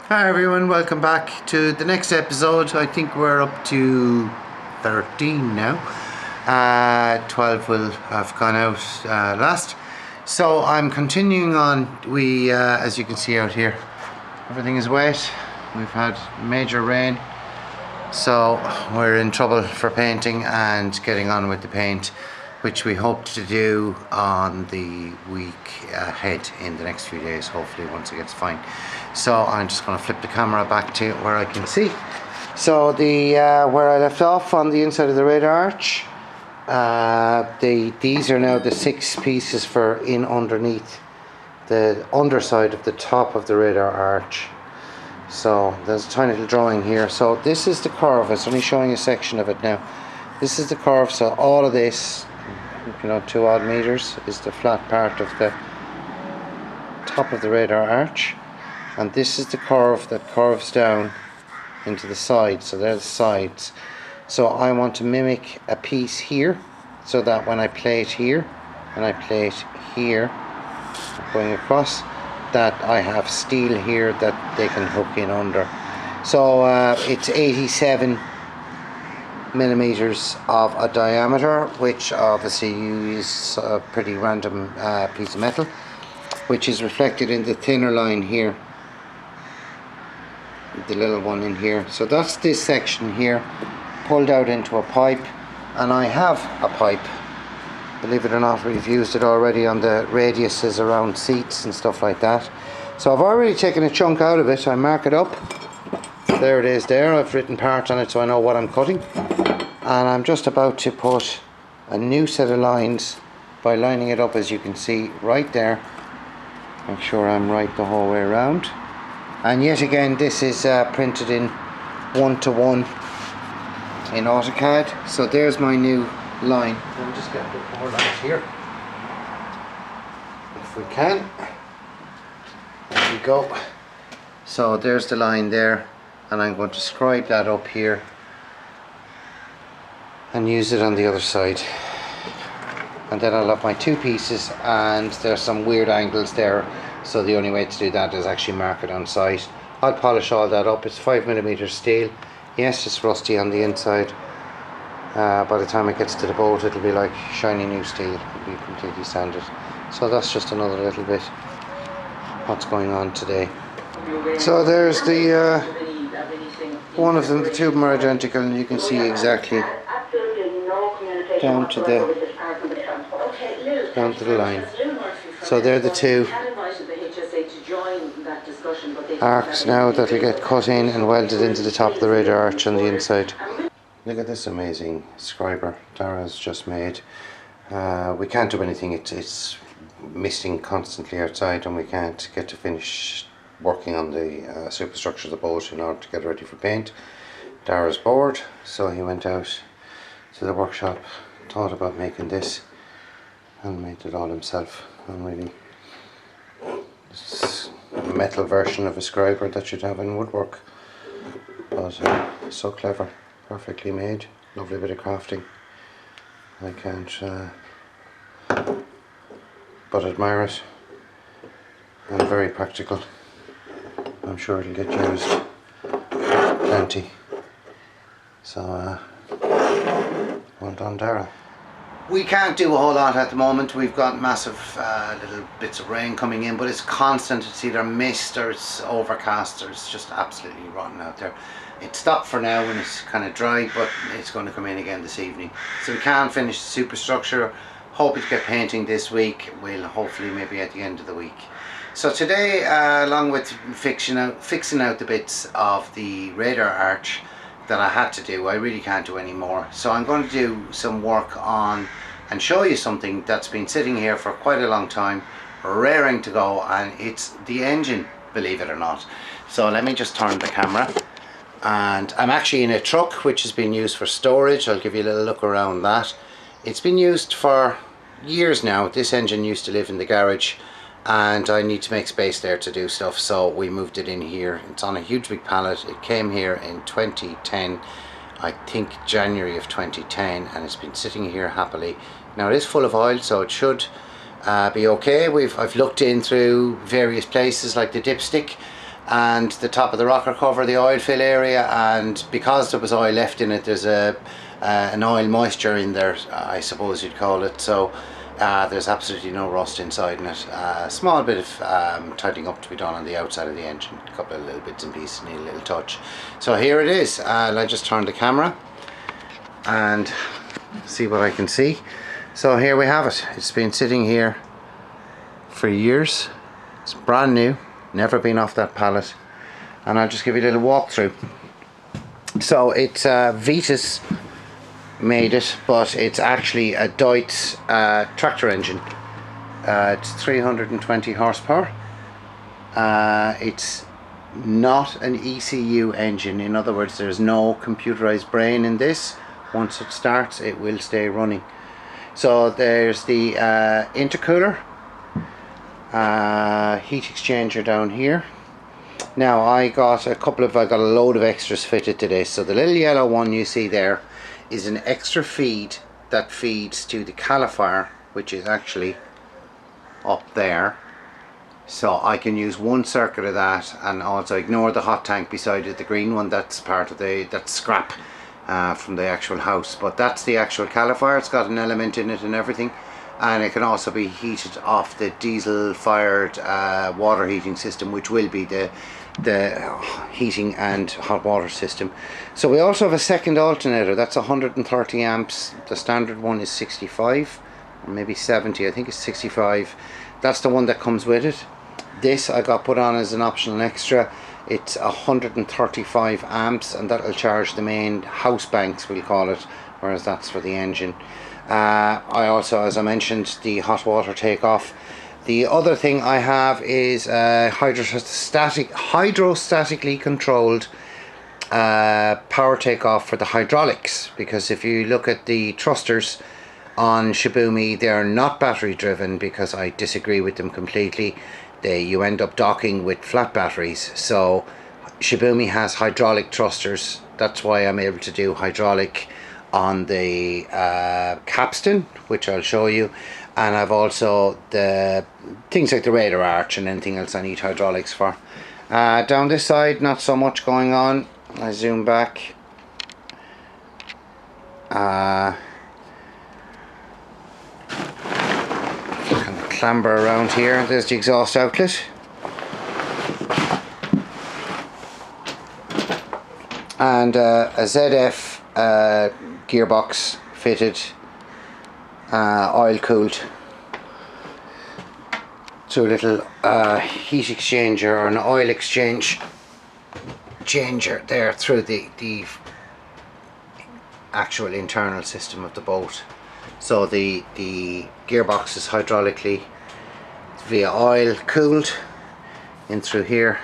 Hi everyone, welcome back to the next episode. I think we're up to 13 now. 12 will have gone out last. So I'm continuing on. As you can see out here, everything is wet. We've had major rain. So we're in trouble for painting and getting on with the paint, which we hope to do on the week ahead in the next few days, hopefully, once it gets fine. So I'm just going to flip the camera back to where I can see. So where I left off on the inside of the radar arch, these are now the 6 pieces for in underneath the underside of the top of the radar arch. So there's a tiny little drawing here. So this is the curve. It's only showing a section of it now. This is the curve. So all of this, 2 odd meters, is the flat part of the top of the radar arch, and this is the curve that curves down into the sides. So they're the sides. So I want to mimic a piece here, so that when I plate here and I plate here going across, that I have steel here that they can hook in under. So it's 87 millimeters of a diameter, which obviously is a pretty random piece of metal, which is reflected in the thinner line here, the little one in here. So that's this section here pulled out into a pipe, and I have a pipe. Believe it or not, we've used it already on the radiuses around seats and stuff like that. So I've already taken a chunk out of it. I mark it up. There it is there. I've written part on it so I know what I'm cutting. And I'm just about to put a new set of lines by lining it up, as you can see right there. Make sure I'm right the whole way around. And yet again, this is printed in 1:1 in AutoCAD. So there's my new line. I'll just get a bit more light here, if we can. There we go. So there's the line there, and I'm going to scribe that up here and use it on the other side. And then I'll have my 2 pieces, and there's some weird angles there, so the only way to do that is actually mark it on site. I'll polish all that up. It's 5mm steel. Yes, it's rusty on the inside. By the time it gets to the boat, it'll be like shiny new steel. It'll be completely sanded. So that's just another little bit what's going on today. So there's the one of them. The 2 of them are identical, and you can see exactly down to the line. So they're the 2 arcs now that will get cut in and welded into the top of the radar arch on the inside. Look at this amazing scriber Dara's just made. We can't do anything. It's misting constantly outside, and we can't get to finish working on the superstructure of the boat in order to get it ready for paint. Dara's bored, so he went out to the workshop, thought about making this, and made it all himself. And really, it's a metal version of a scriber that you'd have in woodwork, but so clever. Perfectly made, lovely bit of crafting. I can't but admire it, and very practical. I'm sure it'll get used plenty. So well done, Dara. We can't do a whole lot at the moment. We've got massive little bits of rain coming in, but it's constant. It's either mist or it's overcast, or it's just absolutely rotten out there. It stopped for now when it's kind of dry, but it's going to come in again this evening. So we can't finish the superstructure. Hoping to get painting this week. We'll hopefully maybe at the end of the week. So today, along with fixing out the bits of the radar arch that I had to do, I really can't do any more. So I'm going to do some work on and show you something that's been sitting here for quite a long time, raring to go, and it's the engine, believe it or not. So let me just turn the camera. And I'm actually in a truck which has been used for storage. I'll give you a little look around that. It's been used for years now. This engine used to live in the garage, and I need to make space there to do stuff, so we moved it in here. It's on a huge big pallet. It came here in 2010, I think January of 2010, and it's been sitting here happily. Now it is full of oil, so it should be okay. I've looked in through various places like the dipstick, and the top of the rocker cover, the oil fill area, and because there was oil left in it, there's an oil moisture in there, I suppose you'd call it. So there's absolutely no rust inside in it. A small bit of tidying up to be done on the outside of the engine, a couple of little bits and pieces need a little touch. So here it is. I'll just turn the camera and see what I can see. So here we have it. It's been sitting here for years. It's brand new, never been off that pallet, and I'll just give you a little walkthrough. So it's Vitas made it, but it's actually a Deutz tractor engine. It's 320 horsepower. It's not an ECU engine. In other words, there's no computerized brain in this. Once it starts, it will stay running. So there's the intercooler, heat exchanger down here. Now I got a load of extras fitted to this. So the little yellow one you see there is an extra feed that feeds to the caliper, which is actually up there. So I can use one circuit of that, and also ignore the hot tank beside it, the green one. That's part of that's scrap from the actual house, but that's the actual caliper. It's got an element in it and everything, and it can also be heated off the diesel fired water heating system, which will be the heating and hot water system. So we also have a second alternator. That's 130 amps. The standard one is 65 or maybe 70. I think it's 65. That's the one that comes with it. This I got put on as an optional extra. It's 135 amps, and that'll charge the main house banks, we'll call it, whereas that's for the engine. I also, as I mentioned, the hot water takeoff. The other thing I have is hydrostatically controlled power takeoff for the hydraulics, because if you look at the thrusters on Shibumi, they're not battery driven, because I disagree with them completely. You end up docking with flat batteries. So Shibumi has hydraulic thrusters. That's why I'm able to do hydraulic on the capstan, which I'll show you, and I've also the things like the radar arch and anything else I need hydraulics for. Down this side, not so much going on. I zoom back. Clamber around here. There's the exhaust outlet, and a ZF gearbox fitted, oil cooled, to a little heat exchanger or an oil exchange changer there through the actual internal system of the boat. So the gearbox is hydraulically via oil cooled in through here.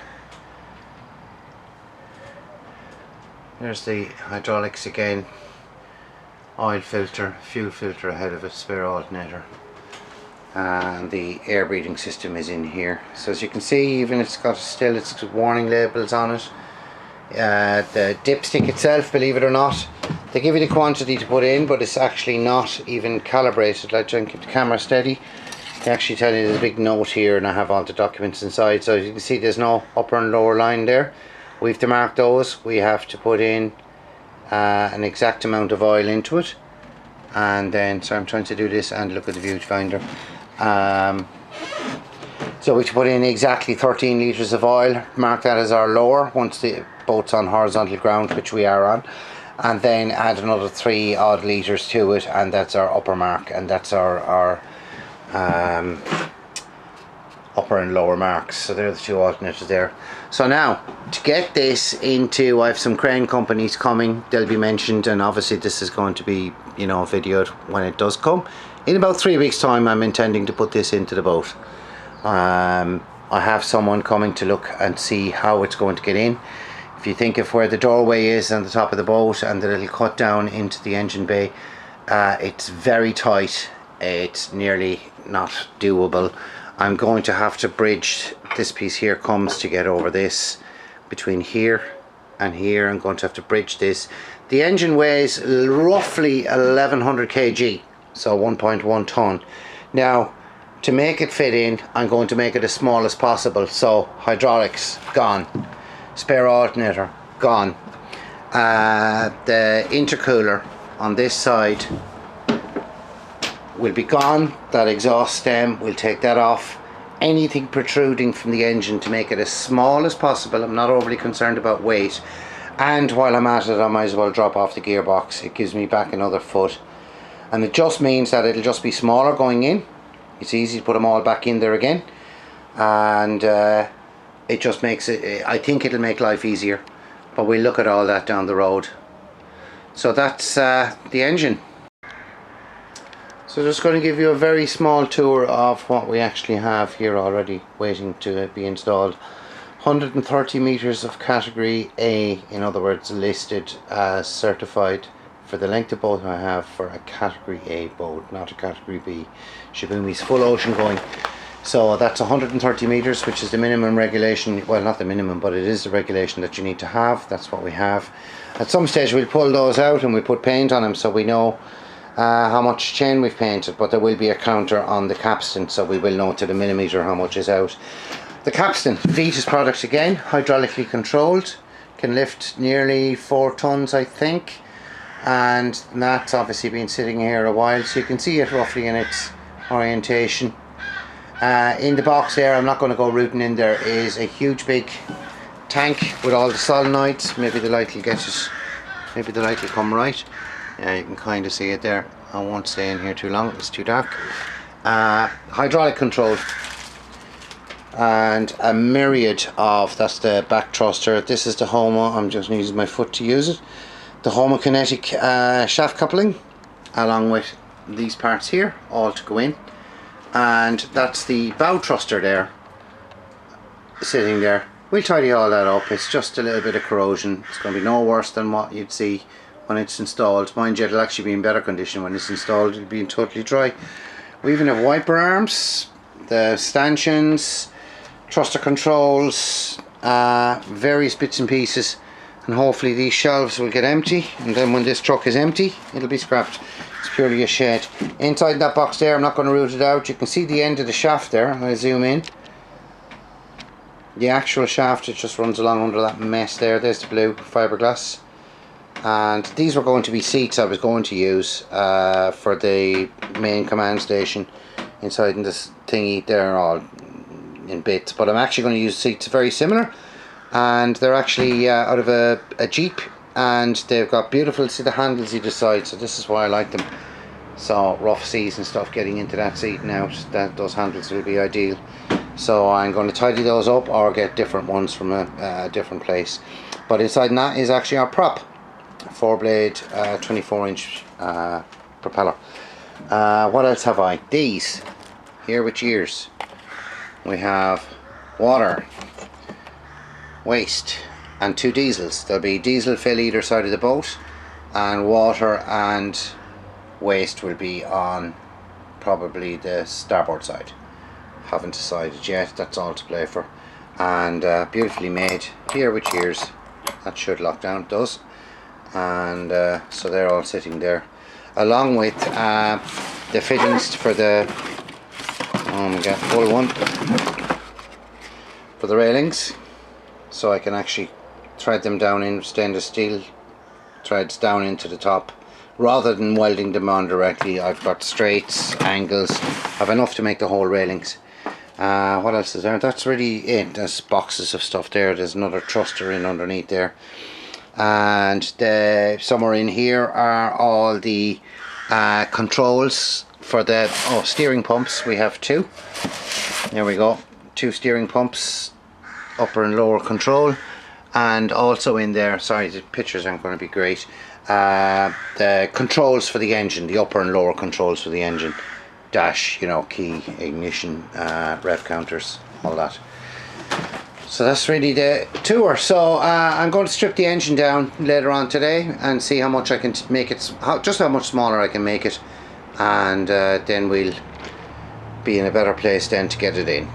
There's the hydraulics again, oil filter, fuel filter ahead of it, spare alternator, and the air breathing system is in here. So as you can see, even it's got its warning labels on it. The dipstick itself, believe it or not, they give you the quantity to put in, but it's actually not even calibrated. Like, try and keep the camera steady. They actually tell you there's a big note here, and I have all the documents inside. So as you can see, there's no upper and lower line there. We have to mark those. We have to put in an exact amount of oil into it, and then, so I'm trying to do this and look at the viewfinder. So we should put in exactly 13 litres of oil, mark that as our lower once the boat's on horizontal ground, which we are on, and then add another 3 odd litres to it, and that's our upper mark, and that's our upper and lower marks. So there are the 2 alternators there. So now, to get this into, I have some crane companies coming, they'll be mentioned, and obviously this is going to be, you know, videoed when it does come. In about 3 weeks time, I'm intending to put this into the boat. I have someone coming to look and see how it's going to get in. If you think of where the doorway is on the top of the boat and the little cut down into the engine bay, it's very tight. It's nearly not doable. I'm going to have to bridge, this piece here comes to get over this, between here and here. I'm going to have to bridge this. The engine weighs roughly 1100 kg, so 1.1 ton. Now, to make it fit in, I'm going to make it as small as possible. So hydraulics, gone. Spare alternator, gone. The intercooler on this side will be gone. That exhaust stem, we'll take that off. Anything protruding from the engine to make it as small as possible. I'm not overly concerned about weight. And while I'm at it, I might as well drop off the gearbox. It gives me back another foot. And it just means that it'll just be smaller going in. It's easy to put them all back in there again. And it just makes it, I think it'll make life easier. But we'll look at all that down the road. So that's the engine. So just going to give you a very small tour of what we actually have here already waiting to be installed. 130 meters of category A, in other words listed as certified for the length of boat I have for a category A boat, not a category B. Shibumi's full ocean going. So that's 130 meters, which is the minimum regulation. Well, not the minimum, but it is the regulation that you need to have. That's what we have. At some stage we'll pull those out and we'll put paint on them so we know how much chain we've painted, but there will be a counter on the capstan, so we will know to the millimeter how much is out. The capstan, Vitas product again, hydraulically controlled, can lift nearly 4 tons I think, and that's obviously been sitting here a while, so you can see it roughly in its orientation. In the box there, I'm not going to go rooting in, there is a huge big tank with all the solenoids. Maybe the light will get it, maybe the light will come right. Yeah, you can kind of see it there. I won't stay in here too long, it's too dark. Hydraulic control and a myriad of, that's the back thruster. This is the Homo, I'm just using my foot to use it. The Homo kinetic shaft coupling, along with these parts here, all to go in. And that's the bow thruster there, sitting there. We'll tidy all that up. It's just a little bit of corrosion. It's going to be no worse than what you'd see when it's installed. Mind you, it'll actually be in better condition when it's installed. It'll be totally dry. We even have wiper arms, the stanchions, thruster controls, various bits and pieces, and hopefully these shelves will get empty, and then when this truck is empty it'll be scrapped. It's purely a shed. Inside that box there, I'm not going to root it out. You can see the end of the shaft there. I'll zoom in. The actual shaft, it just runs along under that mess there. There's the blue fiberglass. And these were going to be seats I was going to use for the main command station inside in this thingy. They're all in bits, but I'm actually going to use seats very similar, and they're actually out of a Jeep, and they've got beautiful, see the handles either side, so this is why I like them. So rough seas and stuff, getting into that seat and out, those handles will be ideal. So I'm going to tidy those up or get different ones from a different place. But inside that is actually our prop. 4-blade 24-inch propeller. What else have I? These here with ears. We have water, waste, and 2 diesels. There'll be diesel fill either side of the boat, and water and waste will be on probably the starboard side. Haven't decided yet, that's all to play for. And beautifully made here with ears. That should lock down, it does. And so they're all sitting there, along with the fittings for the, oh my god, full one, for the railings, so I can actually thread them down in stainless steel threads down into the top rather than welding them on directly. I've got straights, angles, I've enough to make the whole railings. What else is there? That's really it. There's boxes of stuff there. There's another thruster in underneath there. And somewhere in here are all the controls for the steering pumps. We have 2. There we go, 2 steering pumps, upper and lower control. And also in there, sorry the pictures aren't going to be great, the controls for the engine, the upper and lower controls for the engine, dash, you know, key, ignition, rev counters, all that. So that's really the tour. So I'm going to strip the engine down later on today and see how much I can make it, just how much smaller I can make it, and then we'll be in a better place then to get it in.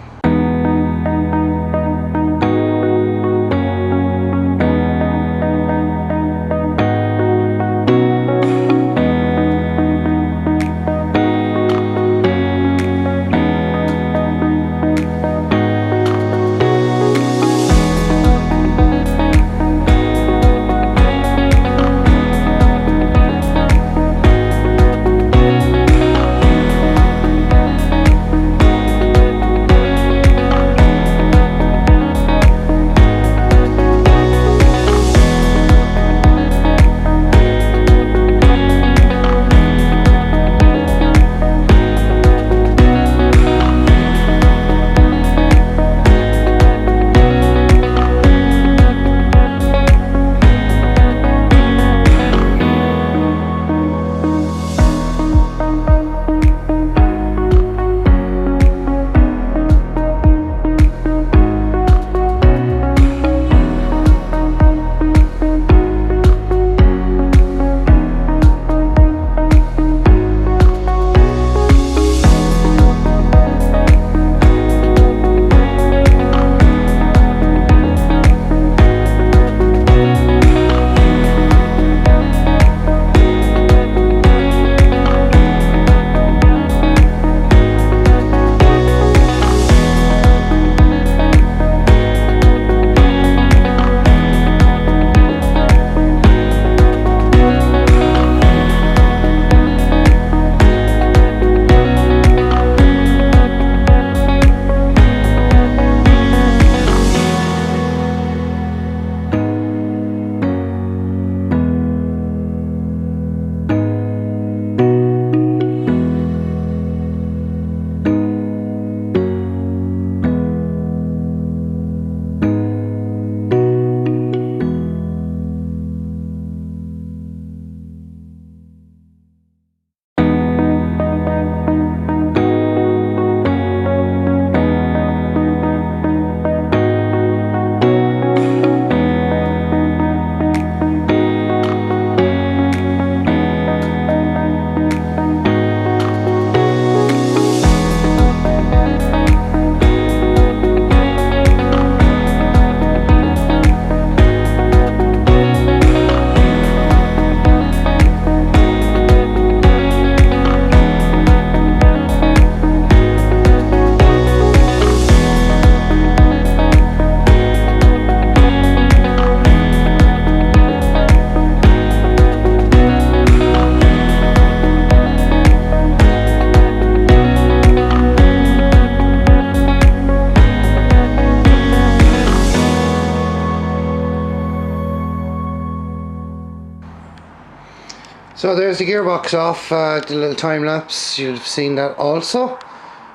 So there's the gearbox off, the little time lapse, you've seen that also.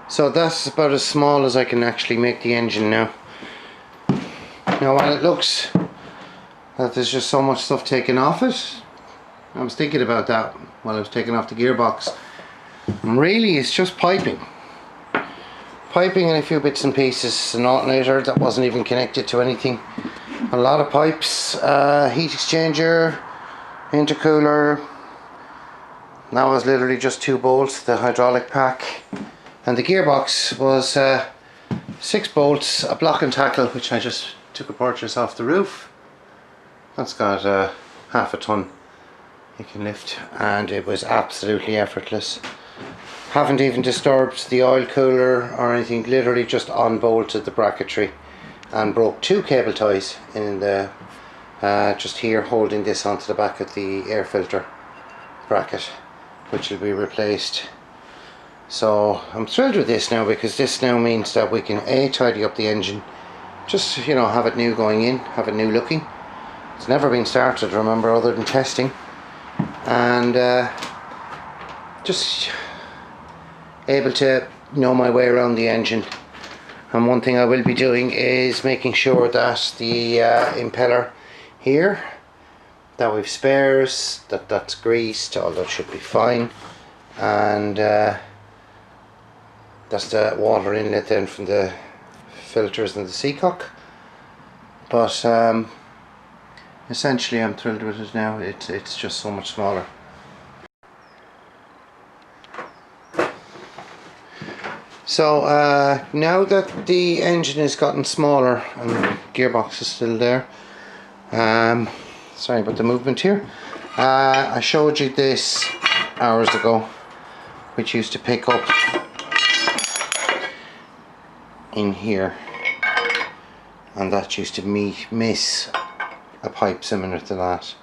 So that's about as small as I can actually make the engine now. Now while it looks that there's just so much stuff taken off it, I was thinking about that while I was taking off the gearbox. And really it's just piping. Piping and a few bits and pieces, an alternator that wasn't even connected to anything. A lot of pipes, heat exchanger, intercooler. That was literally just 2 bolts, the hydraulic pack. And the gearbox was 6 bolts, a block and tackle, which I just took a purchase off the roof. That's got half a ton you can lift, and it was absolutely effortless. Haven't even disturbed the oil cooler or anything, literally just unbolted the bracketry and broke 2 cable ties in the just here, holding this onto the back of the air filter bracket, which will be replaced. So I'm thrilled with this now, because this now means that we can tidy up the engine, just, you know, have it new going in, have it new looking. It's never been started, remember, other than testing, and just able to know my way around the engine. And one thing I will be doing is making sure that the impeller here, that we've spares, that's greased, although it should be fine, and that's the water inlet then from the filters and the seacock. But essentially I'm thrilled with it now. It's just so much smaller. So now that the engine has gotten smaller and the gearbox is still there, sorry about the movement here, I showed you this hours ago, which used to pick up in here, and that used to miss a pipe similar to that.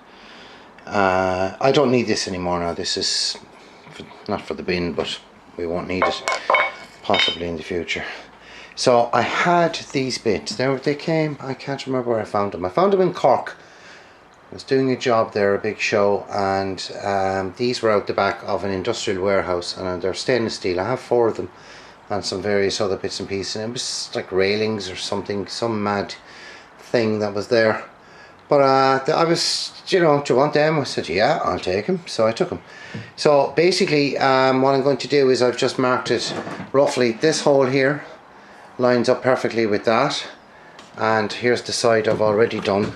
I don't need this anymore now. This is not for the bin, but we won't need it possibly in the future. So I had these bits. They came, I can't remember where I found them. I found them in Cork. I was doing a job there, a big show, and these were out the back of an industrial warehouse, and they're stainless steel. I have 4 of them and some various other bits and pieces, and it was like railings or something, some mad thing that was there. But I was, you know, do you want them? I said, yeah, I'll take them. So I took them. So basically what I'm going to do is I've just marked it roughly. This hole here lines up perfectly with that, and here's the side I've already done.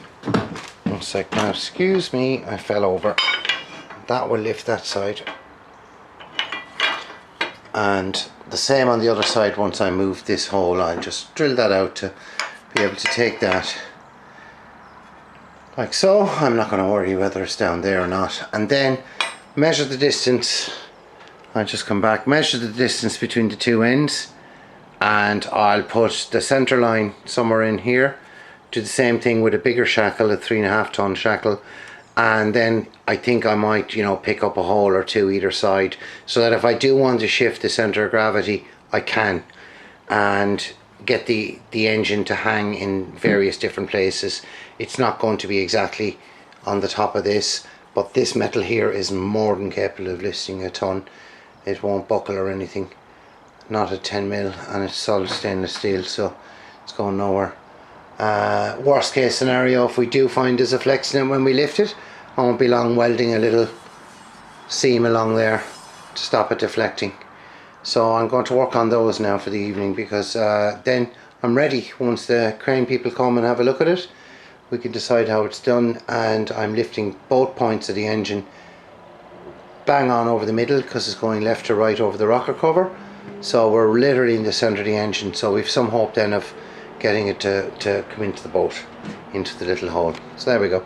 1 sec now, excuse me, I fell over. That will lift that side, and the same on the other side. Once I move this hole, I'll just drill that out to be able to take that like so. I'm not going to worry whether it's down there or not. And then measure the distance. I'll just come back, measure the distance between the 2 ends, and I'll put the center line somewhere in here. Do the same thing with a bigger shackle, a 3.5 ton shackle, and then I think I might, you know, pick up a hole or 2 either side, so that if I do want to shift the center of gravity, I can, and get the engine to hang in various different places. It's not going to be exactly on the top of this, but this metal here is more than capable of lifting a ton. It won't buckle or anything, not at 10 mil, and it's solid stainless steel, so it's going nowhere. Worst case scenario, if we do find there's a flex in it when we lift it, I won't be long welding a little seam along there to stop it deflecting. So I'm going to work on those now for the evening, because then I'm ready. Once the crane people come and have a look at it, we can decide how it's done. And I'm lifting both points of the engine bang on over the middle, because it's going left to right over the rocker cover. So we're literally in the centre of the engine, so we've some hope then of getting it to come into the boat, into the little hole. So there we go.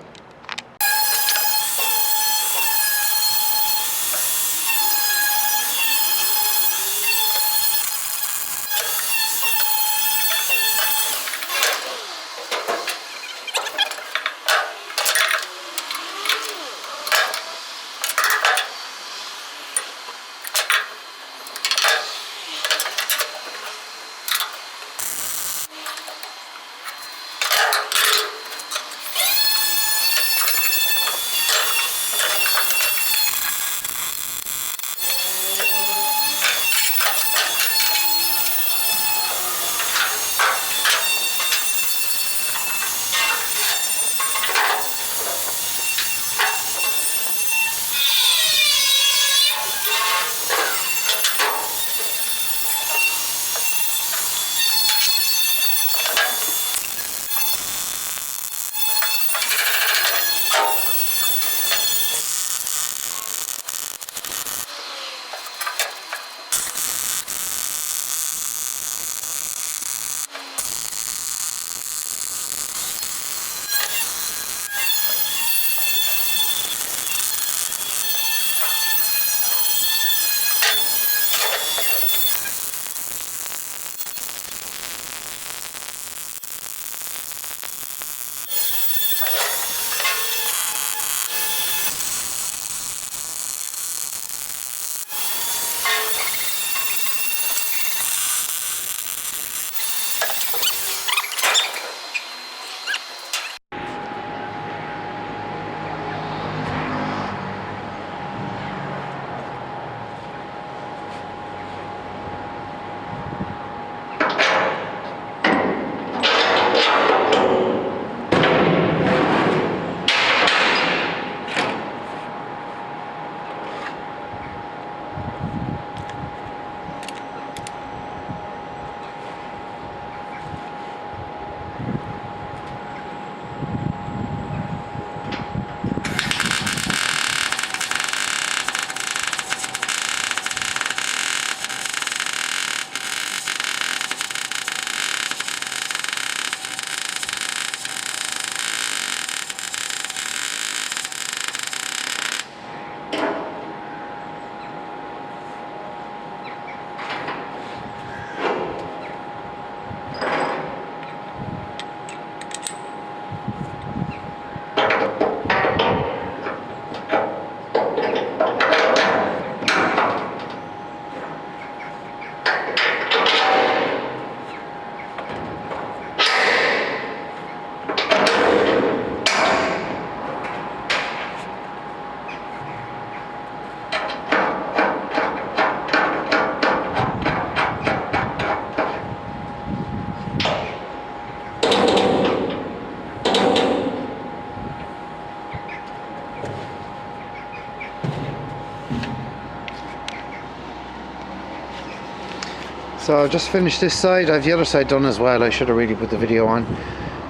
So I've just finished this side. I have the other side done as well. I should have really put the video on.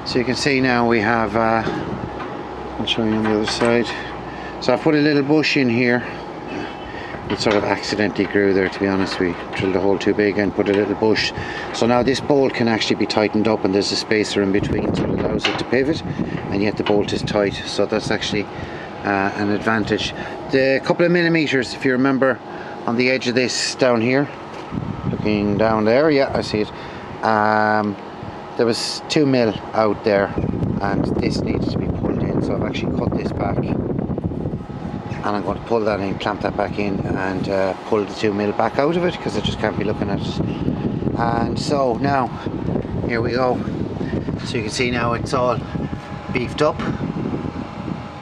So you can see now we have, I'll show you on the other side. So I put a little bush in here. It sort of accidentally grew there, to be honest. We drilled a hole too big and put a little bush. So now this bolt can actually be tightened up, and there's a spacer in between, so it allows it to pivot, and yet the bolt is tight. So that's actually an advantage. The couple of millimeters, if you remember, on the edge of this down here, looking down there, yeah, I see it. There was 2 mil out there, and this needed to be pulled in. So I've actually cut this back, and I'm going to pull that in, clamp that back in, and pull the 2 mil back out of it, because I just can't be looking at it. And so now, here we go. So you can see now it's all beefed up.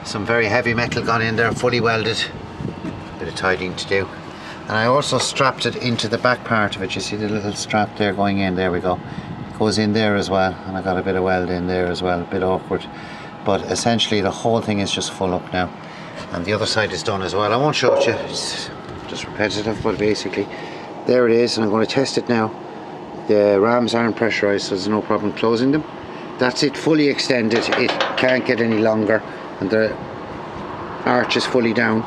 Some very heavy metal gone in there, fully welded. Bit of tidying to do. And I also strapped it into the back part of it. You see the little strap there going in, there we go. It goes in there as well, and I got a bit of weld in there as well, a bit awkward. But essentially the whole thing is just full up now. And the other side is done as well. I won't show it you, it's just repetitive, but basically there it is, and I'm going to test it now. The rams aren't pressurized, so there's no problem closing them. That's it, fully extended. It can't get any longer, and the arch is fully down.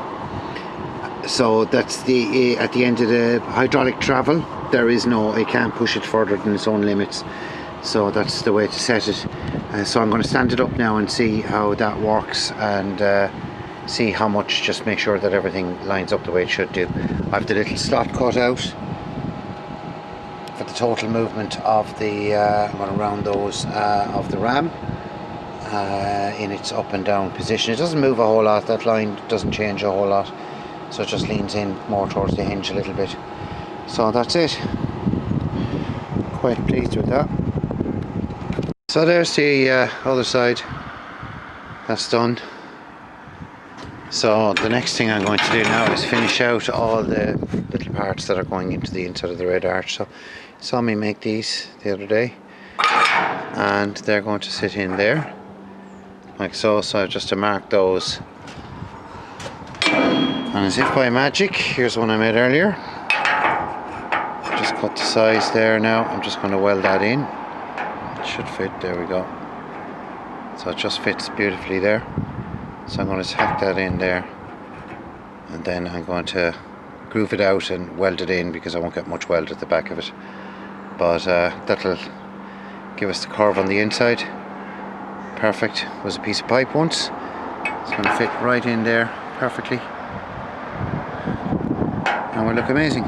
So that's the at the end of the hydraulic travel. There is no, it can't push it further than its own limits. So that's the way to set it. So I'm going to stand it up now and see how that works, and see how much, just make sure that everything lines up the way it should do. I have the little slot cut out for the total movement of the, I'm going to round those, of the ram in its up and down position. It doesn't move a whole lot, that line doesn't change a whole lot, so it just leans in more towards the hinge a little bit. So that's it. Quite pleased with that. So there's the other side. That's done. So the next thing I'm going to do now is finish out all the little parts that are going into the inside of the red arch. So you saw me make these the other day, and they're going to sit in there like so. So just to mark those, and as if by magic, here's one I made earlier. Just cut the size there. Now I'm just going to weld that in. It should fit, there we go. So it just fits beautifully there. So I'm going to tack that in there, and then I'm going to groove it out and weld it in, because I won't get much weld at the back of it. But that'll give us the curve on the inside. Perfect. It was a piece of pipe once. It's going to fit right in there perfectly, and will look amazing.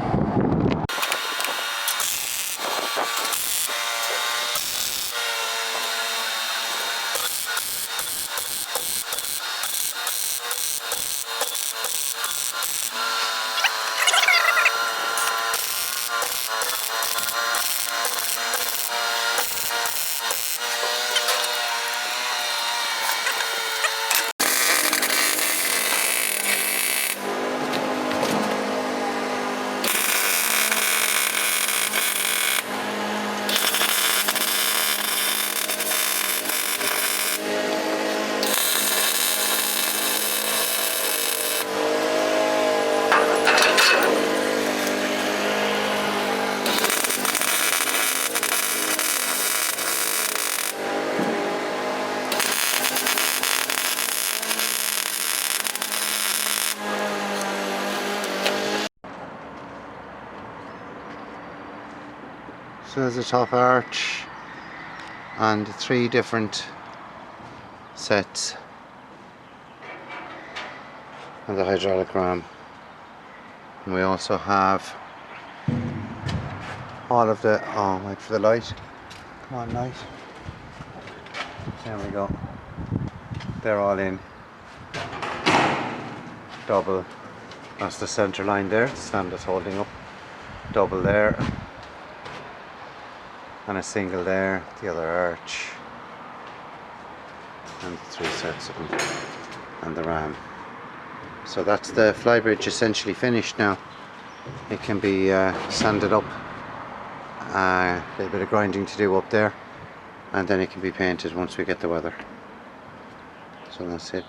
So there's a top arch and 3 different sets of the hydraulic ram, and we also have all of the, oh wait for the light, come on light, there we go, they're all in double. That's the center line there, the stand that's holding up, double there, and a single there, the other arch, and the 3 sets of them, and the ram. So that's the flybridge essentially finished now. It can be sanded up, a little bit of grinding to do up there, and then it can be painted once we get the weather. So that's it.